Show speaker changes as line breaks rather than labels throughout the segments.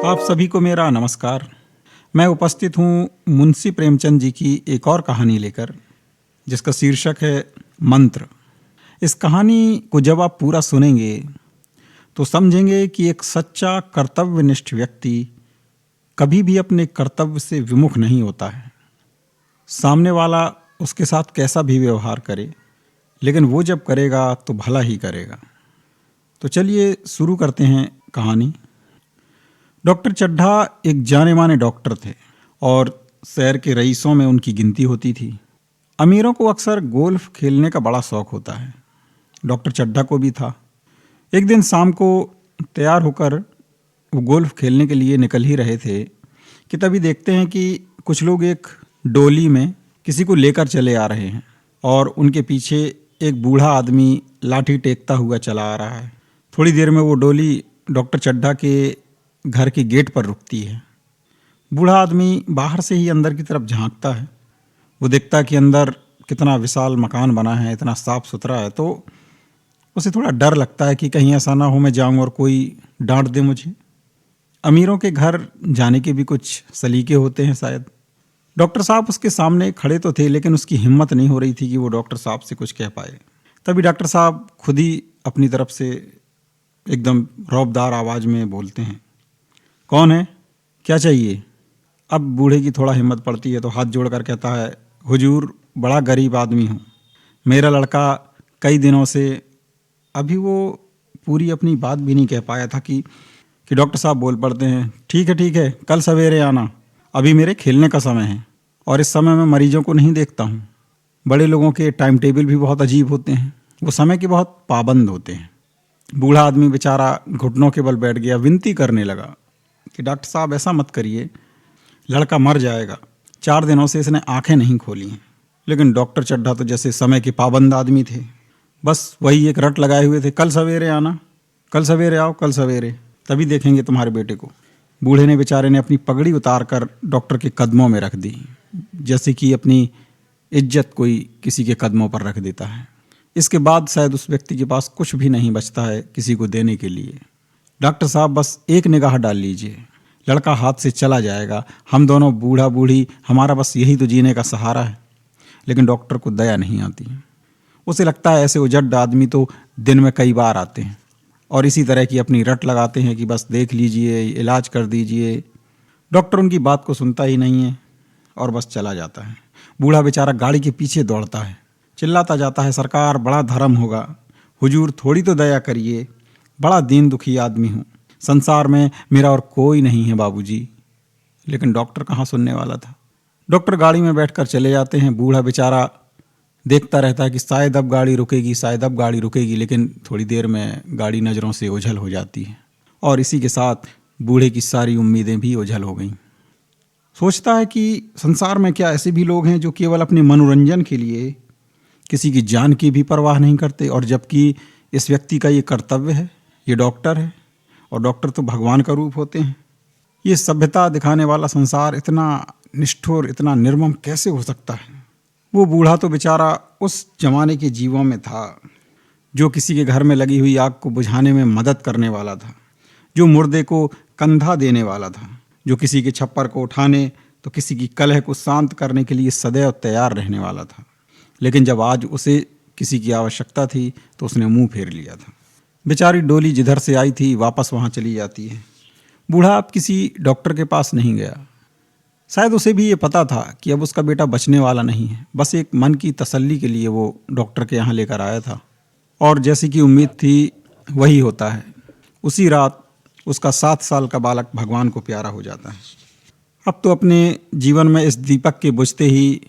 आप सभी को मेरा नमस्कार। मैं उपस्थित हूँ मुंशी प्रेमचंद जी की एक और कहानी लेकर, जिसका शीर्षक है मंत्र। इस कहानी को जब आप पूरा सुनेंगे तो समझेंगे कि एक सच्चा कर्तव्यनिष्ठ व्यक्ति कभी भी अपने कर्तव्य से विमुख नहीं होता है। सामने वाला उसके साथ कैसा भी व्यवहार करे, लेकिन वो जब करेगा तो भला ही करेगा। तो चलिए शुरू करते हैं कहानी। डॉक्टर चड्ढा एक जाने माने डॉक्टर थे और शहर के रईसों में उनकी गिनती होती थी। अमीरों को अक्सर गोल्फ खेलने का बड़ा शौक होता है। डॉक्टर चड्ढा को भी था। एक दिन शाम को तैयार होकर वो गोल्फ खेलने के लिए निकल ही रहे थे कि तभी देखते हैं कि कुछ लोग एक डोली में किसी को लेकर चले आ रहे हैं और उनके पीछे एक बूढ़ा आदमी लाठी टेकता हुआ चला आ रहा है। थोड़ी देर में वो डोली डॉक्टर चड्ढा के घर के गेट पर रुकती है। बूढ़ा आदमी बाहर से ही अंदर की तरफ झांकता है। वो देखता है कि अंदर कितना विशाल मकान बना है, इतना साफ सुथरा है, तो उसे थोड़ा डर लगता है कि कहीं ऐसा ना हो मैं जाऊं और कोई डांट दे मुझे। अमीरों के घर जाने के भी कुछ सलीके होते हैं शायद। डॉक्टर साहब उसके सामने खड़े तो थे, लेकिन उसकी हिम्मत नहीं हो रही थी कि वो डॉक्टर साहब से कुछ कह पाए। तभी डॉक्टर साहब खुद ही अपनी तरफ से एकदम रौबदार आवाज़ में बोलते हैं, कौन है, क्या चाहिए? अब बूढ़े की थोड़ा हिम्मत पड़ती है तो हाथ जोड़कर कहता है, हुजूर बड़ा गरीब आदमी हूँ, मेरा लड़का कई दिनों से। अभी वो पूरी अपनी बात भी नहीं कह पाया था कि डॉक्टर साहब बोल पड़ते हैं, ठीक है, कल सवेरे आना, अभी मेरे खेलने का समय है और इस समय मैं मरीजों को नहीं देखता हूँ। बड़े लोगों के टाइम टेबल भी बहुत अजीब होते हैं, वो समय के बहुत पाबंद होते हैं। बूढ़ा आदमी बेचारा घुटनों के बल बैठ गया, विनती करने लगा कि डॉक्टर साहब ऐसा मत करिए, लड़का मर जाएगा। 4 दिनों से इसने आंखें नहीं खोली हैं। लेकिन डॉक्टर चड्ढा तो जैसे समय के पाबंद आदमी थे, बस वही एक रट लगाए हुए थे, कल सवेरे आना, कल सवेरे आओ, कल सवेरे, तभी देखेंगे तुम्हारे बेटे को। बूढ़े ने बेचारे ने अपनी पगड़ी उतार कर डॉक्टर के कदमों में रख दी, जैसे कि अपनी इज्जत कोई किसी के कदमों पर रख देता है। इसके बाद शायद उस व्यक्ति के पास कुछ भी नहीं बचता है किसी को देने के लिए। डॉक्टर साहब बस एक निगाह डाल लीजिए, लड़का हाथ से चला जाएगा, हम दोनों बूढ़ा बूढ़ी, हमारा बस यही तो जीने का सहारा है। लेकिन डॉक्टर को दया नहीं आती। उसे लगता है ऐसे उजड़ आदमी तो दिन में कई बार आते हैं और इसी तरह की अपनी रट लगाते हैं कि बस देख लीजिए, इलाज कर दीजिए। डॉक्टर उनकी बात को सुनता ही नहीं है और बस चला जाता है। बूढ़ा बेचारा गाड़ी के पीछे दौड़ता है, चिल्लाता जाता है, सरकार बड़ा धर्म होगा, हुजूर थोड़ी तो दया करिए, बड़ा दीन दुखी आदमी हूँ, संसार में मेरा और कोई नहीं है बाबूजी। लेकिन डॉक्टर कहाँ सुनने वाला था। डॉक्टर गाड़ी में बैठकर चले जाते हैं। बूढ़ा बेचारा देखता रहता है कि शायद अब गाड़ी रुकेगी, शायद अब गाड़ी रुकेगी, लेकिन थोड़ी देर में गाड़ी नज़रों से ओझल हो जाती है और इसी के साथ बूढ़े की सारी उम्मीदें भी ओझल हो गईं। सोचता है कि संसार में क्या ऐसे भी लोग हैं जो केवल अपने मनोरंजन के लिए किसी की जान की भी परवाह नहीं करते, और जबकि इस व्यक्ति का ये कर्तव्य है, ये डॉक्टर है और डॉक्टर तो भगवान का रूप होते हैं। ये सभ्यता दिखाने वाला संसार इतना निष्ठुर, इतना निर्मम कैसे हो सकता है? वो बूढ़ा तो बेचारा उस जमाने के जीवों में था जो किसी के घर में लगी हुई आग को बुझाने में मदद करने वाला था, जो मुर्दे को कंधा देने वाला था, जो किसी के छप्पर को उठाने तो किसी की कलह को शांत करने के लिए सदैव तैयार रहने वाला था। लेकिन जब आज उसे किसी की आवश्यकता थी तो उसने मुंह फेर लिया था। बेचारी डोली जिधर से आई थी वापस वहाँ चली जाती है। बूढ़ा अब किसी डॉक्टर के पास नहीं गया। शायद उसे भी ये पता था कि अब उसका बेटा बचने वाला नहीं है। बस एक मन की तसल्ली के लिए वो डॉक्टर के यहाँ लेकर आया था और जैसी कि उम्मीद थी वही होता है। उसी रात उसका 7 साल का बालक भगवान को प्यारा हो जाता है। अब तो अपने जीवन में इस दीपक के बुझते ही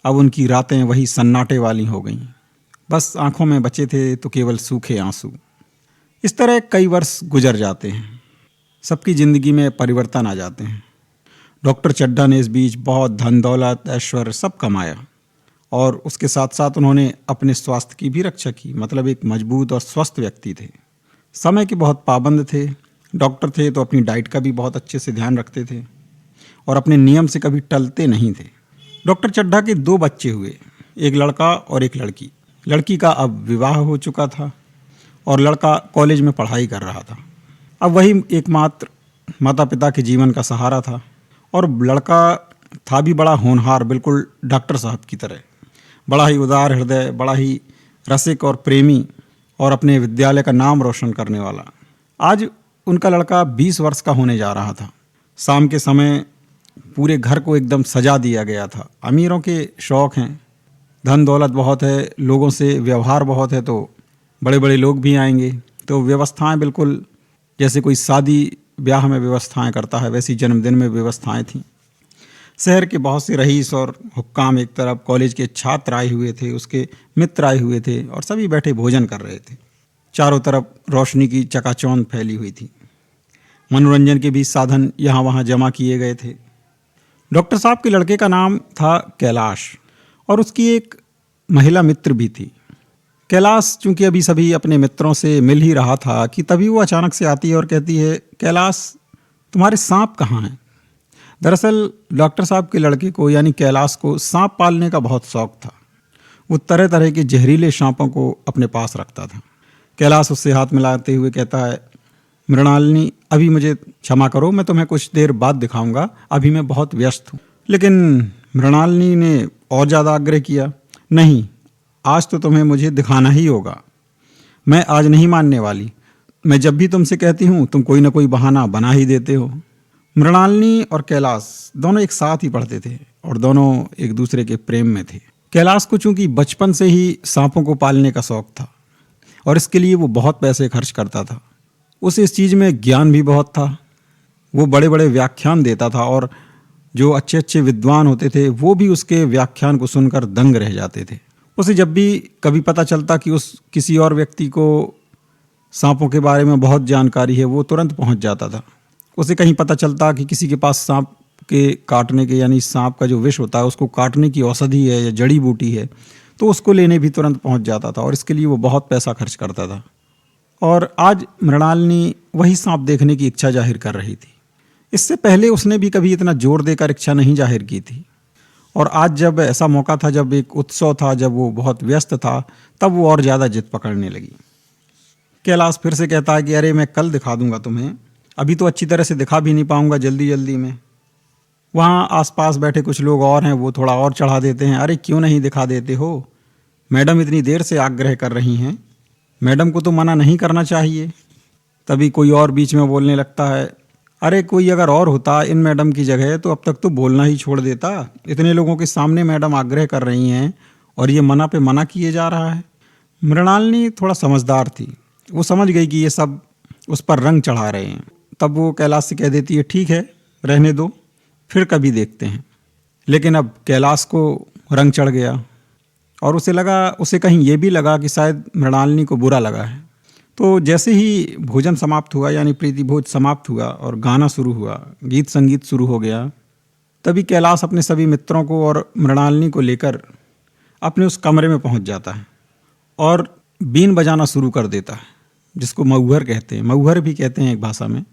अब उनकी रातें वही सन्नाटे वाली हो गईं। बस आंखों में बचे थे तो केवल सूखे आंसू। इस तरह कई वर्ष गुजर जाते हैं। सबकी ज़िंदगी में परिवर्तन आ जाते हैं। डॉक्टर चड्ढा ने इस बीच बहुत धन दौलत ऐश्वर्य सब कमाया और उसके साथ साथ उन्होंने अपने स्वास्थ्य की भी रक्षा की। मतलब एक मजबूत और स्वस्थ व्यक्ति थे। समय के बहुत पाबंद थे। डॉक्टर थे तो अपनी डाइट का भी बहुत अच्छे से ध्यान रखते थे और अपने नियम से कभी टलते नहीं थे। डॉक्टर चड्ढा के 2 बच्चे हुए, एक लड़का और एक लड़की। लड़की का अब विवाह हो चुका था और लड़का कॉलेज में पढ़ाई कर रहा था। अब वही एकमात्र माता पिता के जीवन का सहारा था और लड़का था भी बड़ा होनहार, बिल्कुल डॉक्टर साहब की तरह। बड़ा ही उदार हृदय, बड़ा ही रसिक और प्रेमी और अपने विद्यालय का नाम रोशन करने वाला। आज उनका लड़का 20 वर्ष का होने जा रहा था। शाम के समय पूरे घर को एकदम सजा दिया गया था। अमीरों के शौक़ हैं, धन दौलत बहुत है, लोगों से व्यवहार बहुत है, तो बड़े बड़े लोग भी आएंगे। तो व्यवस्थाएं बिल्कुल जैसे कोई शादी ब्याह में व्यवस्थाएं करता है, वैसी जन्मदिन में व्यवस्थाएं थीं। शहर के बहुत से रईस और हुक्काम एक तरफ, कॉलेज के छात्र आए हुए थे, उसके मित्र आए हुए थे और सभी बैठे भोजन कर रहे थे। चारों तरफ रोशनी की चकाचौंध फैली हुई थी। मनोरंजन के भी साधन यहाँ वहाँ जमा किए गए थे। डॉक्टर साहब के लड़के का नाम था कैलाश और उसकी एक महिला मित्र भी थी। कैलाश चूंकि अभी सभी अपने मित्रों से मिल ही रहा था कि तभी वो अचानक से आती है और कहती है, कैलाश तुम्हारे सांप कहाँ हैं? दरअसल डॉक्टर साहब के लड़के को यानी कैलाश को सांप पालने का बहुत शौक था। वो तरह तरह के जहरीले सांपों को अपने पास रखता था। कैलाश उससे हाथ मिलाते हुए कहता है, मृणालिनी अभी मुझे क्षमा करो, मैं तुम्हें कुछ देर बाद दिखाऊंगा, अभी मैं बहुत व्यस्त हूँ। लेकिन मृणालिनी ने और ज़्यादा आग्रह किया, नहीं आज तो तुम्हें मुझे दिखाना ही होगा, मैं आज नहीं मानने वाली। मैं जब भी तुमसे कहती हूँ तुम कोई ना कोई बहाना बना ही देते हो। मृणालिनी और कैलाश दोनों एक साथ ही पढ़ते थे और दोनों एक दूसरे के प्रेम में थे। कैलाश को चूंकि बचपन से ही सांपों को पालने का शौक था और इसके लिए वो बहुत पैसे खर्च करता था। उसे इस चीज़ में ज्ञान भी बहुत था। वो बड़े बड़े व्याख्यान देता था और जो अच्छे अच्छे विद्वान होते थे वो भी उसके व्याख्यान को सुनकर दंग रह जाते थे। उसे जब भी कभी पता चलता कि उस किसी और व्यक्ति को सांपों के बारे में बहुत जानकारी है, वो तुरंत पहुंच जाता था। उसे कहीं पता चलता कि किसी के पास सांप के काटने के यानी सांप का जो विष होता है उसको काटने की औषधि है या जड़ी बूटी है, तो उसको लेने भी तुरंत पहुंच जाता था और इसके लिए वो बहुत पैसा खर्च करता था। और आज मृणालिनी वही सांप देखने की इच्छा जाहिर कर रही थी। इससे पहले उसने भी कभी इतना जोर देकर इच्छा नहीं जाहिर की थी और आज जब ऐसा मौका था, जब एक उत्सव था, जब वो बहुत व्यस्त था, तब वो और ज़्यादा जिद पकड़ने लगी। कैलाश फिर से कहता है कि अरे मैं कल दिखा दूंगा तुम्हें, अभी तो अच्छी तरह से दिखा भी नहीं पाऊंगा जल्दी जल्दी में। वहाँ आसपास बैठे कुछ लोग और हैं, वो थोड़ा और चढ़ा देते हैं, अरे क्यों नहीं दिखा देते हो, मैडम इतनी देर से आग्रह कर रही हैं, मैडम को तो मना नहीं करना चाहिए। तभी कोई और बीच में बोलने लगता है, अरे कोई अगर और होता इन मैडम की जगह तो अब तक तो बोलना ही छोड़ देता, इतने लोगों के सामने मैडम आग्रह कर रही हैं और ये मना पे मना किए जा रहा है। मृणालिनी थोड़ा समझदार थी, वो समझ गई कि ये सब उस पर रंग चढ़ा रहे हैं। तब वो कैलाश से कह देती है, ठीक है रहने दो, फिर कभी देखते हैं। लेकिन अब कैलाश को रंग चढ़ गया और उसे कहीं ये भी लगा कि शायद मृणालिनी को बुरा लगा है। तो जैसे ही भोजन समाप्त हुआ यानी प्रीति भोज समाप्त हुआ और गाना शुरू हुआ, गीत संगीत शुरू हो गया, तभी कैलाश अपने सभी मित्रों को और मृणालिनी को लेकर अपने उस कमरे में पहुंच जाता है और बीन बजाना शुरू कर देता है, जिसको मऊहर कहते हैं, मऊहर भी कहते हैं एक भाषा में।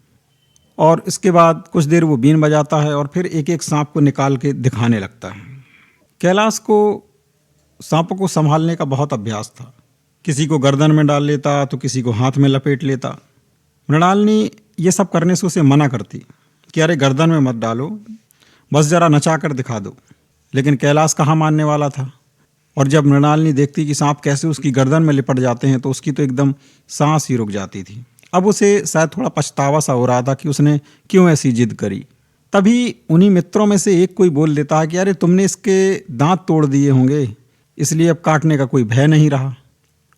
और इसके बाद कुछ देर वो बीन बजाता है और फिर एक एक सांप को निकाल के दिखाने लगता है। कैलाश को सांपों को संभालने का बहुत अभ्यास था। किसी को गर्दन में डाल लेता तो किसी को हाथ में लपेट लेता। मृणालिनी ये सब करने से उसे मना करती कि अरे गर्दन में मत डालो, बस ज़रा नचा कर दिखा दो। लेकिन कैलाश कहाँ मानने वाला था और जब मृणालिनी देखती कि सांप कैसे उसकी गर्दन में लिपट जाते हैं तो उसकी तो एकदम सांस ही रुक जाती थी। अब उसे शायद थोड़ा पछतावा सा हो रहा था कि उसने क्यों ऐसी जिद करी। तभी उन्हीं मित्रों में से एक कोई बोल देता है कि अरे तुमने इसके दांत तोड़ दिए होंगे, इसलिए अब काटने का कोई भय नहीं रहा।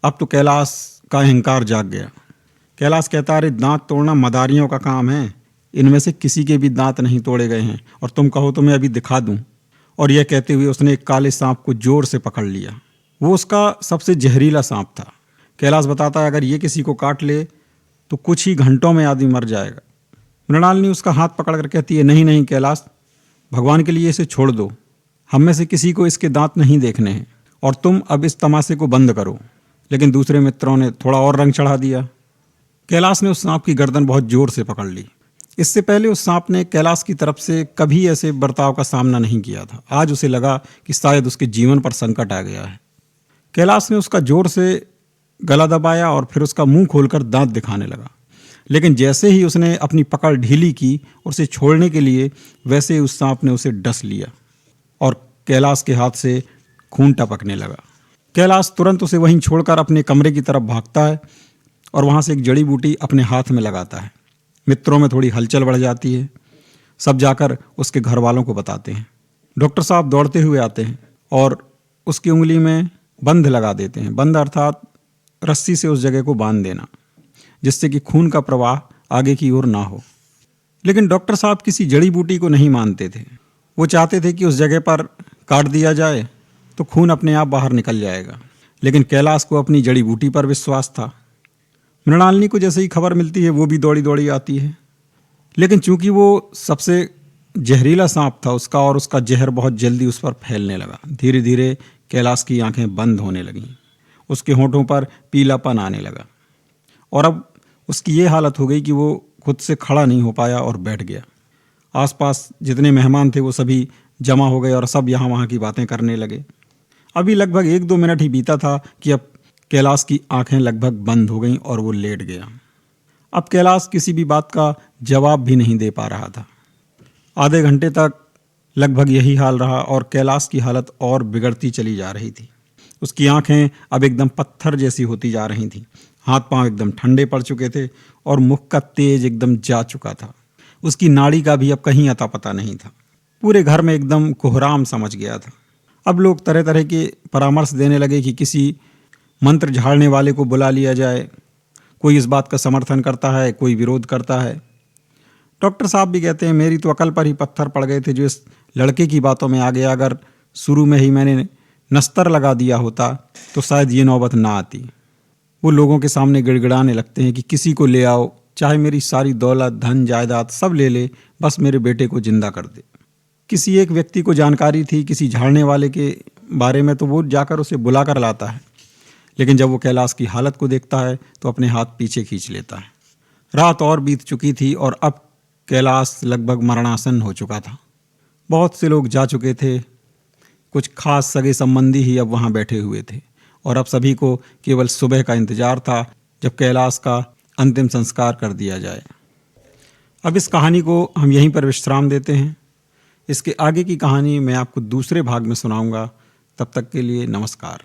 अब तो कैलाश का अहंकार जाग गया। कैलाश कहता, अरे दांत तोड़ना मदारियों का काम है, इनमें से किसी के भी दांत नहीं तोड़े गए हैं और तुम कहो तो मैं अभी दिखा दूं। और यह कहते हुए उसने एक काले सांप को जोर से पकड़ लिया। वो उसका सबसे जहरीला सांप था। कैलाश बताता है अगर ये किसी को काट ले तो कुछ ही घंटों में आदमी मर जाएगा। मृणालिनी उसका हाथ पकड़कर कहती है, नहीं नहीं कैलाश, भगवान के लिए इसे छोड़ दो, हम में से किसी को इसके दांत नहीं देखने हैं और तुम अब इस तमाशे को बंद करो। लेकिन दूसरे मित्रों ने थोड़ा और रंग चढ़ा दिया। कैलाश ने उस सांप की गर्दन बहुत जोर से पकड़ ली। इससे पहले उस सांप ने कैलाश की तरफ से कभी ऐसे बर्ताव का सामना नहीं किया था। आज उसे लगा कि शायद उसके जीवन पर संकट आ गया है। कैलाश ने उसका जोर से गला दबाया और फिर उसका मुंह खोलकर दांत दिखाने लगा। लेकिन जैसे ही उसने अपनी पकड़ ढीली की और उसे छोड़ने के लिए, वैसे ही उस सांप ने उसे डस लिया और कैलाश के हाथ से खून टपकने लगा। कैलाश तुरंत उसे वहीं छोड़कर अपने कमरे की तरफ भागता है और वहाँ से एक जड़ी बूटी अपने हाथ में लगाता है। मित्रों में थोड़ी हलचल बढ़ जाती है। सब जाकर उसके घर वालों को बताते हैं। डॉक्टर साहब दौड़ते हुए आते हैं और उसकी उंगली में बंध लगा देते हैं। बंध अर्थात रस्सी से उस जगह को बांध देना, जिससे कि खून का प्रवाह आगे की ओर ना हो। लेकिन डॉक्टर साहब किसी जड़ी बूटी को नहीं मानते थे। वो चाहते थे कि उस जगह पर काट दिया जाए तो खून अपने आप बाहर निकल जाएगा। लेकिन कैलाश को अपनी जड़ी बूटी पर विश्वास था। मृणालिनी को जैसे ही खबर मिलती है वो भी दौड़ी दौड़ी आती है। लेकिन चूंकि वो सबसे जहरीला सांप था उसका, और उसका जहर बहुत जल्दी उस पर फैलने लगा। धीरे धीरे कैलाश की आंखें बंद होने लगीं। उसके होंठों पर पीलापन आने लगा और अब उसकी ये हालत हो गई कि वो खुद से खड़ा नहीं हो पाया और बैठ गया। आसपास जितने मेहमान थे वो सभी जमा हो गए और सब यहाँ वहाँ की बातें करने लगे। अभी लगभग 1-2 मिनट ही बीता था कि अब कैलाश की आंखें लगभग बंद हो गईं और वो लेट गया। अब कैलाश किसी भी बात का जवाब भी नहीं दे पा रहा था। आधे घंटे तक लगभग यही हाल रहा और कैलाश की हालत और बिगड़ती चली जा रही थी। उसकी आंखें अब एकदम पत्थर जैसी होती जा रही थीं। हाथ पांव एकदम ठंडे पड़ चुके थे और मुख का तेज एकदम जा चुका था। उसकी नाड़ी का भी अब कहीं अता पता नहीं था। पूरे घर में एकदम कोहराम समझ गया था। अब लोग तरह तरह के परामर्श देने लगे कि किसी मंत्र झाड़ने वाले को बुला लिया जाए। कोई इस बात का समर्थन करता है, कोई विरोध करता है। डॉक्टर साहब भी कहते हैं मेरी तो अकल पर ही पत्थर पड़ गए थे जो इस लड़के की बातों में आ गया। अगर शुरू में ही मैंने नस्तर लगा दिया होता तो शायद ये नौबत ना आती। वो लोगों के सामने गिड़गिड़ाने लगते हैं कि किसी को ले आओ, चाहे मेरी सारी दौलत धन जायदाद सब ले ले, बस मेरे बेटे को जिंदा कर दे। किसी एक व्यक्ति को जानकारी थी किसी झाड़ने वाले के बारे में, तो वो जाकर उसे बुला कर लाता है। लेकिन जब वो कैलाश की हालत को देखता है तो अपने हाथ पीछे खींच लेता है। रात और बीत चुकी थी और अब कैलाश लगभग मरणासन हो चुका था। बहुत से लोग जा चुके थे। कुछ खास सगे संबंधी ही अब वहाँ बैठे हुए थे और अब सभी को केवल सुबह का इंतजार था जब कैलाश का अंतिम संस्कार कर दिया जाए। अब इस कहानी को हम यहीं पर विश्राम देते हैं। इसके आगे की कहानी मैं आपको दूसरे भाग में सुनाऊंगा। तब तक के लिए नमस्कार।